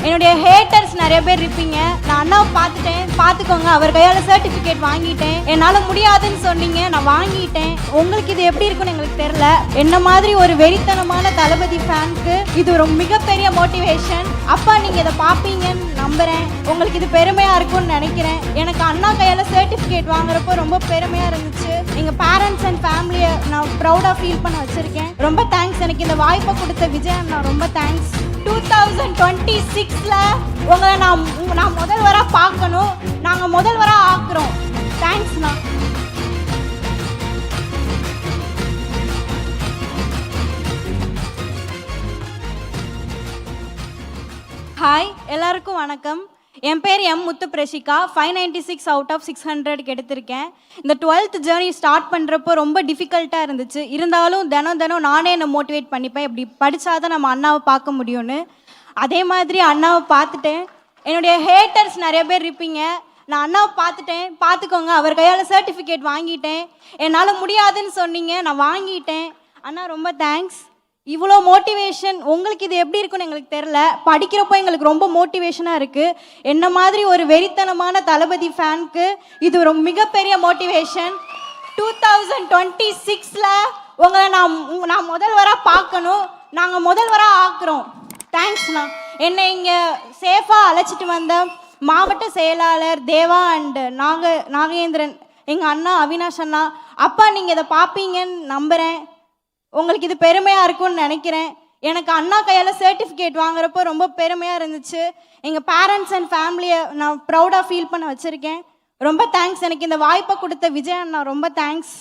என்னுடைய ஹேட்டர்ஸ் நிறைய பேர் இருப்பீங்க. நான் அண்ணாவை பார்த்துட்டேன், பார்த்துக்கோங்க. அவர் கையால் சர்டிஃபிகேட் வாங்கிட்டேன். என்னால் முடியாதுன்னு சொன்னீங்க, நான் வாங்கிட்டேன். உங்களுக்கு இது எப்படி இருக்குன்னு எங்களுக்கு தெரியல. என்ன மாதிரி ஒரு வெறித்தனமான தளபதி ஃபேனுக்கு இது ஒரு மிகப்பெரிய மோட்டிவேஷன். அப்பா நீங்கள் இதை பார்ப்பீங்கன்னு நம்புகிறேன். உங்களுக்கு இது பெருமையாக இருக்கும்னு நினைக்கிறேன். எனக்கு அண்ணா கையால் சர்டிஃபிகேட் வாங்குறப்போ ரொம்ப பெருமையாக இருந்துச்சு. எங்கள் பேரண்ட்ஸ் அண்ட் ஃபேமிலியை நான் ப்ரௌடாக ஃபீல் பண்ண வச்சுருக்கேன். ரொம்ப தேங்க்ஸ். எனக்கு இந்த வாய்ப்பை கொடுத்த விஜய் அண்ணா ரொம்ப தேங்க்ஸ். 2026ல் உங்களை நான் முதல்வராக பார்க்கணும். நாங்கள் முதல்வராக ஆக்குறோம். தேங்க்ஸ்ண்ணா. ஹாய், எல்லாருக்கும் வணக்கம். என் பேர் எம் முத்து பிரஷிகா. 596 அவுட் ஆஃப் 600 எடுத்திருக்கேன். இந்த 12th ஜேர்னி ஸ்டார்ட் பண்ணுறப்போ ரொம்ப டிஃபிகல்ட்டாக இருந்துச்சு. இருந்தாலும் தினம் நானே என்னை மோட்டிவேட் பண்ணிப்பேன். இப்படி படித்தாதான் நம்ம அண்ணாவை பார்க்க முடியும்னு. அதே மாதிரி அண்ணாவை பார்த்துட்டேன். என்னுடைய ஹேட்டர்ஸ் நிறைய பேர் இருப்பீங்க. நான் அண்ணாவை பார்த்துட்டேன், பார்த்துக்கோங்க. அவர் கையால் சர்டிஃபிகேட் வாங்கிட்டேன். என்னால் முடியாதுன்னு சொன்னீங்க, நான் வாங்கிட்டேன். அண்ணா ரொம்ப தேங்க்ஸ். இவ்வளோ மோட்டிவேஷன் உங்களுக்கு இது எப்படி இருக்குன்னு எங்களுக்கு தெரில. படிக்கிறப்போ எங்களுக்கு ரொம்ப மோட்டிவேஷனாக இருக்குது. என்ன மாதிரி ஒரு வெறித்தனமான தளபதி ஃபேனுக்கு இது ஒரு மிகப்பெரிய மோட்டிவேஷன். 2026ல் உங்களை நான் முதல்வராக பார்க்கணும். நாங்கள் முதல்வராக ஆக்குறோம். தேங்க்ஸ்ண்ணா. என்னை இங்கே சேஃபாக அழைச்சிட்டு வந்த மாவட்ட செயலாளர் தேவா அண்ட் நாகேந்திரன், எங்கள் அண்ணா அவினாஷ் அண்ணா, அப்பா நீங்கள் இதை பார்ப்பீங்கன்னு நம்புகிறேன். உங்களுக்கு இது பெருமையாக இருக்கும்னு நினைக்கிறேன். எனக்கு அண்ணா கையால் சர்டிஃபிகேட் வாங்குறப்போ ரொம்ப பெருமையாக இருந்துச்சு. எங்கள் பேரண்ட்ஸ் அண்ட் ஃபேமிலியை நான் ப்ரௌடாக ஃபீல் பண்ண வச்சுருக்கேன். ரொம்ப தேங்க்ஸ். எனக்கு இந்த வாய்ப்பை கொடுத்த விஜய் அண்ணா ரொம்ப தேங்க்ஸ்.